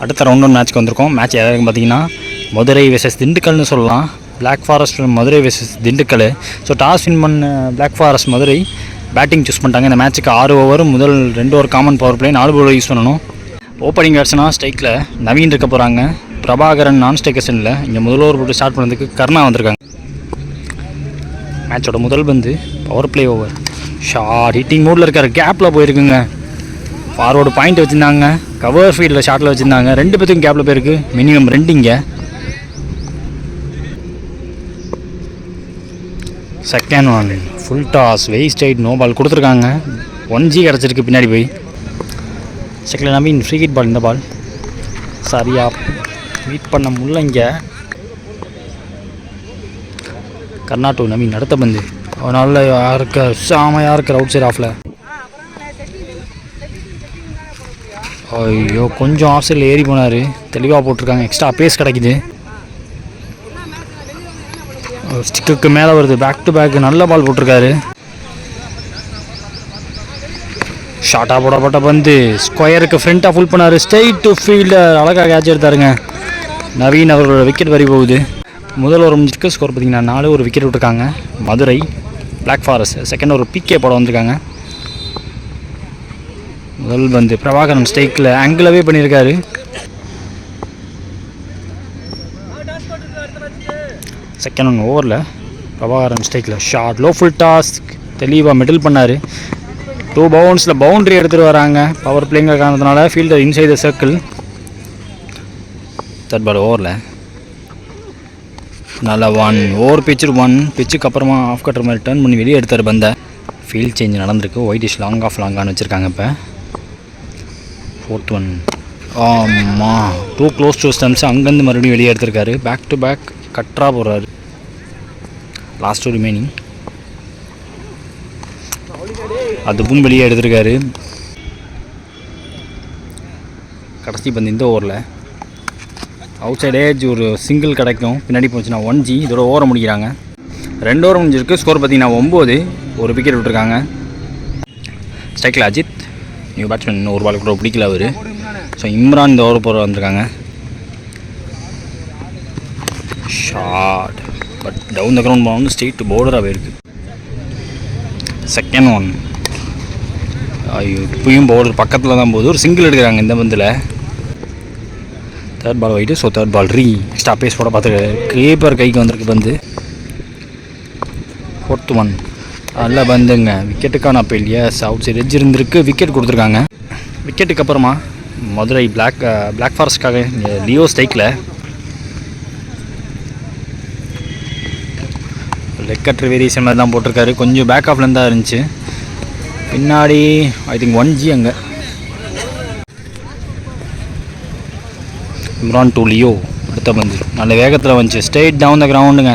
அடுத்த round one மேட்ச்க்கு வந்திருக்கோம். Match எதாவது பார்த்தீங்கன்னா மதுரை வெர்சஸ் திண்டுக்கல்னு சொல்லலாம். Black forest Madurai versus Dindigul. So toss win பண்ண black forest Madurai batting choose பண்ணிட்டாங்க. இந்த மேட்ச்சுக்கு 6 ஓவர், முதல் 2 over common power play, 4 bowler use பண்ணணும். ஓப்பனிங் பேட்ஸ்னால் ஸ்ட்ரைக்கில் நவீன் இருக்க போகிறாங்க. பிரபாகரன் நான் ஸ்ட்ரைக்கர்ஸனில் இங்கே முதல் ஓவர் போட்டு ஸ்டார்ட் பண்ணதுக்கு கருணா வந்திருக்காங்க. மேட்சோட முதல் பந்து power play over. Short hitting மூடில் இருக்கார், கேப்பில் போயிருக்குங்க. ஃபார்வர்டு பாயிண்ட் வச்சுருந்தாங்க, கவர் ஃபீல்டில் ஷார்ட்டில் வச்சுருந்தாங்க. 2 பேத்துக்கும் கேப்பில் போயிருக்கு, மினிமம் 2 இங்கே. Second one full toss, wait right, no ball கொடுத்துருக்காங்க. 1G கிடச்சிருக்கு பின்னாடி போய். செகண்டில் நவீன் ஃப்ரீ ஹிட் பால். இந்த பால் சரியாக மீட் பண்ண முடியல இங்கே. கர்நாடக நவீன் அடுத்த பந்து அதனால யாருக்கு சாமையாக இருக்கிற அவுட் சைட் ஆஃபில். ஐயோ கொஞ்சம் ஆஃப் சைடில் ஏறி போனார், தெளிவாக போட்டிருக்காங்க. எக்ஸ்ட்ரா பேஸ் கிடைக்குது, ஸ்டிக்கு மேலே வருது. பேக் டு பேக் நல்ல பால் போட்டிருக்காரு. ஷார்ட்டாக போடப்பட்ட பந்து ஸ்கொயருக்கு ஃப்ரண்ட்டாக ஃபுல் பண்ணார். ஸ்ட்ரெயிட் டு ஃபீல்டர் அழகாக கேட்ச் எடுத்தாருங்க. நவீன் அவரோட விக்கெட் வரி போகுது. முதல் ஒரு முடிஞ்சிருக்கு. ஸ்கோர் பார்த்தீங்கன்னா 4, ஒரு விக்கெட் விட்டுருக்காங்க மதுரை பிளாக் ஃபாரஸ்ட். செகண்ட் ஒரு பிகே போட வந்திருக்காங்க. முதல் பந்து பிரபாகரன் ஸ்ட்ரைக்கில் ஆங்கிளாகவே பண்ணியிருக்காரு. செகண்ட் ஒன் ஓவரில் பிரபாகரன் ஸ்ட்ரைக்கில் ஷார்ட் லோ ஃபுல் டாஸ் தெளிவாக மிடில் பண்ணார். 2 பவுன்ஸில் பவுண்ட்ரி எடுத்துகிட்டு வராங்க. பவர் பிளேங்கிற காரணத்தினால fielder inside the circle. Third ball ஓவரில் நல்லா 1 ஓவர் பிச்சுக்கு அப்புறமா ஆஃப் கட்டுற மாதிரி டர்ன் பண்ணி வெளியே எடுத்தார் பந்தை. ஃபீல்ட் சேஞ்ச் நடந்திருக்கு. ஒயிட்டிஷ் லாங் ஆஃப் லாங்கான்னு வச்சுருக்காங்க. இப்போ 4th ஒன் ஆமாம் 2 க்ளோஸ் டு ஸ்டம்ப்ஸ் அங்கேருந்து மறுபடியும் வெளியே எடுத்திருக்காரு. பேக் டு பேக் கட்ரா போடுறாரு. லாஸ்ட் ரிமைனிங் அதுவும் வெளியே எடுத்திருக்காரு. கடைசி பந்து இந்த ஓவரில் அவுட் சைட் ஏஜ் ஒரு சிங்கிள் கிடைக்கும். பின்னாடி போச்சுன்னா 1G. இதோட ஓவரை முடிக்கிறாங்க. 2 ஓவர் முடிஞ்சிருக்கு. ஸ்கோர் பார்த்தீங்கன்னா 9, ஒரு விக்கெட் விட்டுருக்காங்க. ஸ்ட்ரைக்கில் அஜித், நியூ பேட்ஸ்மேன், ஒரு பால் கூட பிடிக்கல அவர். ஸோ இம்ரான் இந்த ஓவர் போகிற வந்திருக்காங்க. Short but down the ground போகணும், ஸ்ட்ரெயிட் பவுலராக போயிருக்கு. செகண்ட் ஒன் ஐயோ இப்பயும் பவுலர் பக்கத்தில் தான் போகுது. ஒரு சிங்கிள் எடுக்கிறாங்க இந்த பந்தில். Third ball wide. So third ball extra pace போட பார்த்துருக்காரு. கீப்பர் கைக்கு வந்திருக்கு பந்து. 4th ஒன் நல்ல பந்துங்க. விக்கெட்டுக்கான appeal. Yes outside edge இருந்திருக்கு, விக்கெட் கொடுத்துருக்காங்க. விக்கெட்டுக்கு அப்புறமா மதுரை பிளாக் ஃபாரஸ்ட்காக லியோ ஸ்ட்ரைக்கில் லெக் கட்ரு வேரியேஷன் மாதிரி தான் போட்டிருக்காரு. கொஞ்சம் பேக் ஆஃப்லேருந்து தான் இருந்துச்சு. பின்னாடி ஐ திங்க் 1G அங்கே. இம்ரான் டு லியோ அடுத்த பந்து நல்ல வேகத்தில் வந்துச்சு. Straight down the கிரவுண்டுங்க.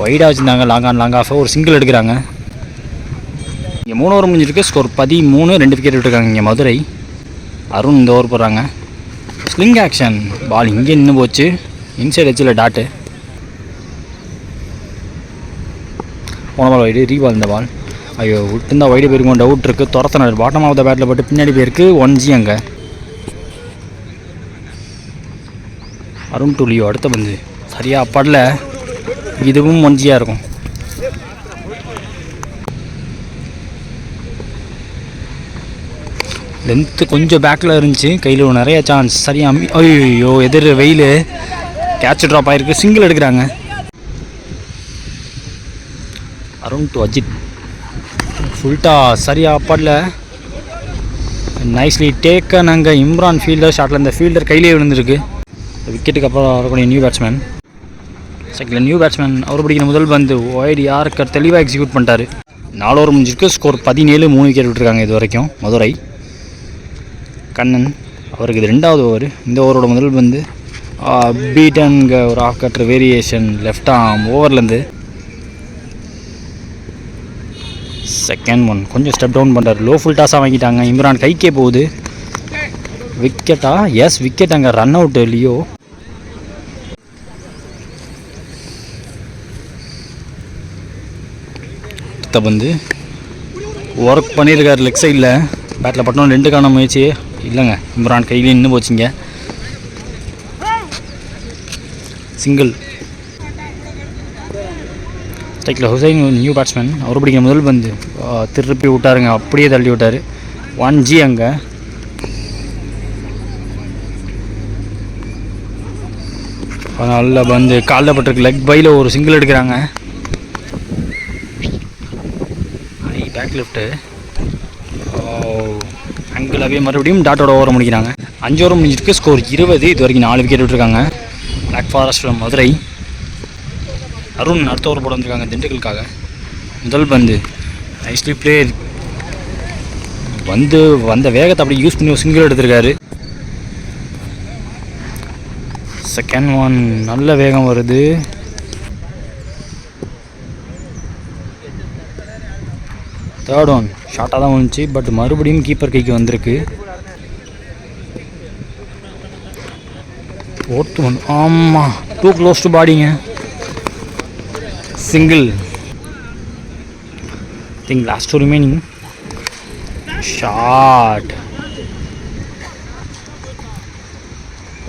வைடாக வச்சுருந்தாங்க. லாங் ஆஃப் ஒரு சிங்கிள் எடுக்கிறாங்க. இங்கே 3 ஓவர் முடிஞ்சிருக்கு. ஸ்கோர் 13, 2 விக்கெட் விட்டுருக்காங்க இங்கே மதுரை. அருண் இந்த ஓவர் போடுறாங்க. ஸ்லிங் ஆக்ஷன் பால் இங்கே நின்று போச்சு. இன்சைட் எட்ஜில் டாட்டு. போன பால் வைடு, ரீபால் இந்த பால். ஐயோ விட்டுருந்தா வைடு போயிருக்கும், டவுட் இருக்குது. துரத்தினார் பாட்டம் ஆஃப் த பேட்டில் போட்டு பின்னாடி போயிருக்கு. 1G அங்கே. அருண் டு லியோ அடுத்த பந்து சரியாக படல. இதுவும் 1Gயாக இருக்கும். லென்த்து கொஞ்சம் பேக்கில் இருந்துச்சு. கையில் நிறைய சான்ஸ். சரியாக ஐயோ எதிர் வெயில் கேட்ச் ட்ராப் ஆகிருக்கு. சிங்கிள் எடுக்கிறாங்க. அருண் டு அஜித் ஃபுல்டா சரியாக படல. நைஸ்லி டேக்கன் அங்கே. இம்ரான் ஃபீல்டர் ஷாட்டில் இந்த ஃபீல்டர் கையிலே விழுந்திருக்கு. விக்கெட்டுக்கு அப்புறம் வரக்கூடிய நியூ பேட்ஸ்மேன். செகண்டில் நியூ பேட்ஸ்மேன் அவர் பிடிக்கிற முதல் பந்து ஒய்டு யாருக்கு தெளிவாக எக்ஸிக்யூட் பண்ணிட்டாரு. 4 ஓவர் முடிஞ்சிருக்கு. ஸ்கோர் 17, 3 விக்கெட் விட்டுருக்காங்க இது வரைக்கும் மதுரை. கண்ணன் அவருக்கு இது 2வது ஓவர். இந்த ஓவரோட முதல் பந்து பீட்டன்க ஒரு off cutter variation left arm ஓவர்லேருந்து. செகண்ட் ஒன் கொஞ்சம் ஸ்டெப் டவுன் பண்ணுறாரு. லோ ஃபுல் டாஸாக வாங்கிட்டாங்க. இம்ரான் கைக்கே போகுது. விக்கெட்டா? Yes wicket. அங்கே ரன் அவுட்டு லியோ. பந்து ஒர்க் பண்ணியிருக்காரு லெக் சைடில். பேட்டில் பட்டணும் 2க்கான முயற்சி இல்லைங்க. இம்ரான் கையிலே நின்று போச்சுங்க. சிங்கிள். ஸ்ட்ரைக்கில் ஹுசைன் நியூ பேட்ஸ்மேன். அவர் பிடிக்கிற முதல் பந்து திருப்பி விட்டாருங்க, அப்படியே தள்ளி விட்டார். 1G அங்கே. நல்ல பந்து காலில் பட்டிருக்கு, லெக் பையில் ஒரு சிங்கிள் எடுக்கிறாங்க. பேக் லெஃப்ட்டு அங்கிளாவே மறுபடியும் டாட்டோட ஓவரை முடிக்கிறாங்க. 5 ஓவர் முடிஞ்சிருக்கு. ஸ்கோர் 20. இது வரைக்கும் 4 விக்கெட் விட்டுருக்காங்க. Black forest Madurai. அருண் அடுத்த ஓவர் போட வந்திருக்காங்க திண்டுக்கலுக்காக. முதல் பந்து நைஸ்லி பிளே. வந்த வேகத்தை அப்படி யூஸ் பண்ணி ஒரு சிங்கிள் எடுத்திருக்காரு. செகண்ட் ஒன் நல்ல வேகம் வருது. தேர்ட் ஒன் ஷார்ட்டாக தான் வந்துச்சு, பட் மறுபடியும் கீப்பர் கைக்கு வந்திருக்கு. ஃபோர்த் ஒன் ஆமாம், டூ க்ளோஸ் டு பாடிங்க. Single. Think last two remaining. Short.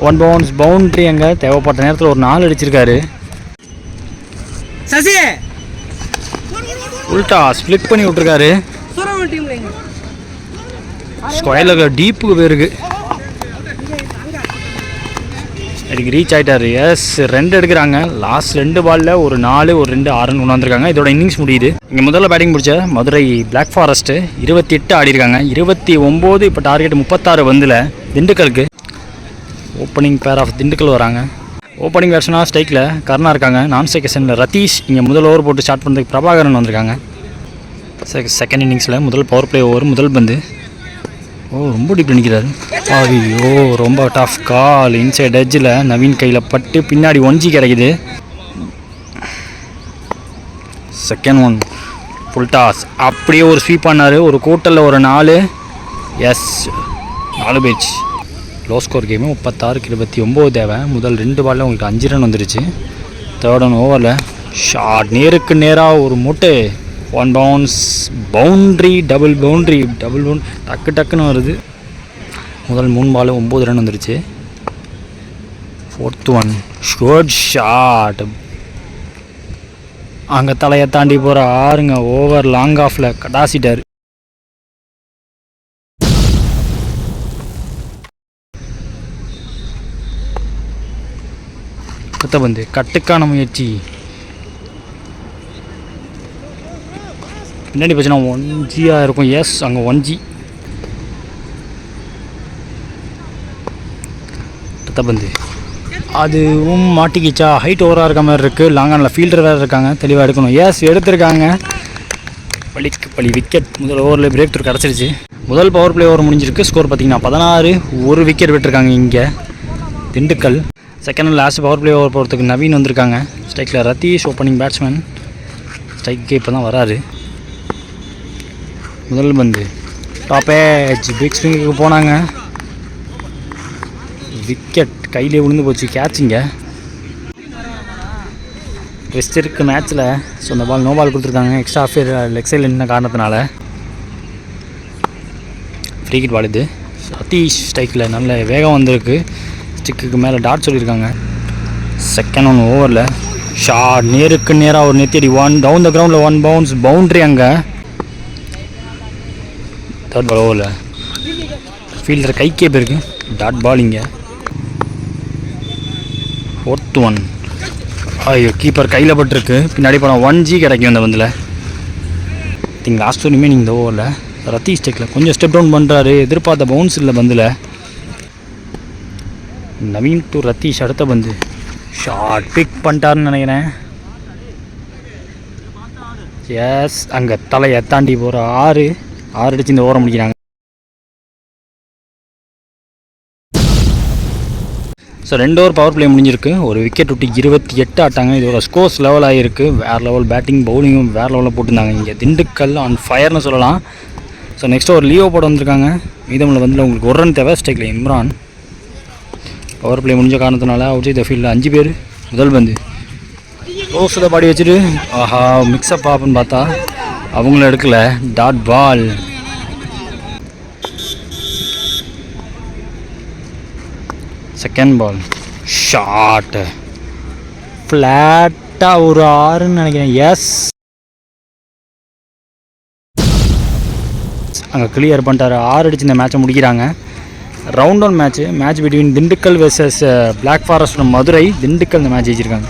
1 bounce boundary. அங்கே தேவைப்பட்ட நேரத்தில் ஒரு 4 அடிச்சிருக்காரு. சசி உல்டா ஸ்ப்ளிட் பண்ணி விட்டுருக்காரு. ஸ்கொயரில் டீப்புக்கு போயிருக்கு. அதுக்கு ரீச் ஆகிட்டார். எஸ் 2 எடுக்கிறாங்க. லாஸ்ட் 2 பாலில் ஒரு 4 ஒரு 2 6 கொண்டு வந்திருக்காங்க. இதோட இன்னிங்ஸ் முடியுது. இங்கே முதல்ல பேட்டிங் பிடிச்ச மதுரை பிளாக் ஃபாரஸ்ட்டு 28 ஆடிருக்காங்க. 29 இப்போ டார்கெட் 36 பந்தில் திண்டுக்கலுக்கு. ஓப்பனிங் பேர் ஆஃப் திண்டுக்கல் வராங்க. ஓப்பனிங் பேட்ஸ்மனாக ஸ்ட்ரைக்கில் கர்ணா இருக்காங்க. நான் ஸ்ட்ரைக்கேஷனில் ரதீஷ். இங்கே முதல் ஓவர் போட்டு ஸ்டார்ட் பண்ணுறதுக்கு பிரபாகரன் வந்திருக்காங்க. செகண்ட் இன்னிங்ஸில் முதல் பவர் பிளே ஓவர். முதல் பந்து ரொம்ப டீப் நிற்கிறாரு. ஐயோ ரொம்ப டஃப் கால். இன்சைட் எட்ஜில் நவீன் கையில் பட்டு பின்னாடி 1G கிடைக்குது. Second one full toss. அப்படியே ஒரு ஸ்வீப் பண்ணார். ஒரு கூட்டலில் ஒரு 4. எஸ் 4 பேட்ச். Low score game. 36க்கு 29 தேவை. முதல் 2 பாலில் உங்களுக்கு 5 ரன் வந்துருச்சு. தேர்ட் ஒன் ஓவரில் ஷார்ட் நேருக்கு நேராக ஒரு முட்டை. 1 பவுன்ஸ் பவுண்ட்ரி. Double boundary. டக்குன்னு வருது. முதல் 3 பால் 9 ரன் வந்துருச்சு. Fourth one short short. அங்கே தலையை தாண்டி போகிற ஆறுங்க. ஓவர் லாங் ஆஃபில் கடாசிட்டார். அடுத்த பந்து கட்டுக்கான முயற்சி. பின்னாடி பிரச்சனை 1Gயாக இருக்கும். எஸ் அங்கே 1G. அடுத்த பந்து அதுவும் மாட்டிக்கிச்சா. ஹைட் ஓவராக இருக்க மாதிரி இருக்குது. லாங்கானில் ஃபீல்டர் வேறு இருக்காங்க. தெளிவாக எடுக்கணும். எஸ் எடுத்திருக்காங்க. பழி விக்கெட். முதல் ஓவரில் பிரேக் த்ரூ கிடச்சிருச்சு. முதல் பவர் பிளே ஓவர் முடிஞ்சிருக்கு. ஸ்கோர் பார்த்திங்கன்னா 16. ஒரு விக்கெட் விட்டுருக்காங்க இங்கே Dindigul. Second last power play over போகிறதுக்கு நவீன் வந்திருக்காங்க. ஸ்ட்ரைக்கில் ரதீஷ் ஓப்பனிங் பேட்ஸ்மேன். ஸ்ட்ரைக்கு இப்போ தான் வராரு. முதல் பந்து டாப் ஏஜ் பிக் ஸ்விங்குக்கு போனாங்க. விக்கெட் கையிலே விழுந்து போச்சு. கேட்சிங்க. ட்விஸ்ட் இருக்கு மேட்ச்சில். ஸோ அந்த பால் நோ பால் கொடுத்துருக்காங்க. எக்ஸ்ட்ரா ஆஃபியர் லெக் சைடில் நின்ன காரணத்தினால ஃப்ரீ கிட் பால் இது. ரதீஷ் ஸ்ட்ரைக்கில் நல்ல வேகம் வந்திருக்கு. ஸ்டிக்கு மேலே டாட் சொல்லியிருக்காங்க. செகண்ட் ஒன் ஓவரில் ஷார்ட் நேருக்கு நேராக ஒரு நெத்தியடி. 1 டவுன் த கிரவுண்டில் 1 பவுன்ஸ் பவுண்ட்ரி. அங்கே தேர்ட் பால் ஓவரில் ஃபீல்டர் கைக்கே போயிருக்கு. டாட் பால் இங்கே. ஃபோர்த் ஒன் ஐயோ கீப்பர் கையில் பட்டிருக்கு. பின்னாடி போனால் 1G கிடைக்கும் இந்த பந்தில். திங்க் லாஸ்ட் வரையுமே நீங்கள் இந்த ஓவரில் ரதீஷ் ஸ்டெக்கில் கொஞ்சம் ஸ்டெப் டவுன் பண்ணுறாரு. எதிர்பார்த்த பவுன்ஸ் இல்லை பந்தில். நவீன் டு ரதீஷ். அடுத்த பந்து ஷார்ட் பிக் பண்ணிட்டாருன்னு நினைக்கிறேன். எஸ் அங்கே தலையை தாண்டி போகிற 6 அடித்து இந்த ஓவரை முடிக்கிறாங்க. ஸோ 2 ஓவர் பவர் பிளே முடிஞ்சிருக்கு. ஒரு விக்கெட் விட்டு 28 ஆட்டாங்க. இதோட ஸ்கோர்ஸ் லெவல் ஆகிருக்கு. வேறு லெவல் பேட்டிங் பவுலிங்கும் வேறு லெவலில் போட்டிருந்தாங்க. இங்கே திண்டுக்கல் ஆன் ஃபயர்னு சொல்லலாம். ஸோ நெக்ஸ்ட் ஒரு லீவோ போட வந்திருக்காங்க. மீதமில் வந்து உங்களுக்கு 1 ரன் தேவை. ஸ்ட்ரைக்கில் இம்ரான். பவர் பிளே முடிஞ்ச காரணத்தினால அவுட் சைட் த ஃபீல்டில் 5 பேர். முதல் பந்து க்ளோஸ் த பாடி வச்சுட்டு ஆஹா மிக்ஸ்அப் ஆப்புன்னு பார்த்தா அவங்களும் எடுக்கல. Dot ball. Second ball short. ஃப்ளாட்டாக ஒரு 6ன்னு நினைக்கிறேன். எஸ், அங்கே கிளியர் பண்ணிட்டார். 6 அடிச்சு இந்த மேட்சை முடிக்கிறாங்க. Round one match between Dindigul versus black forest Madurai. Dindigul இந்த மேட்ச் ஜெயிச்சிருக்காங்க.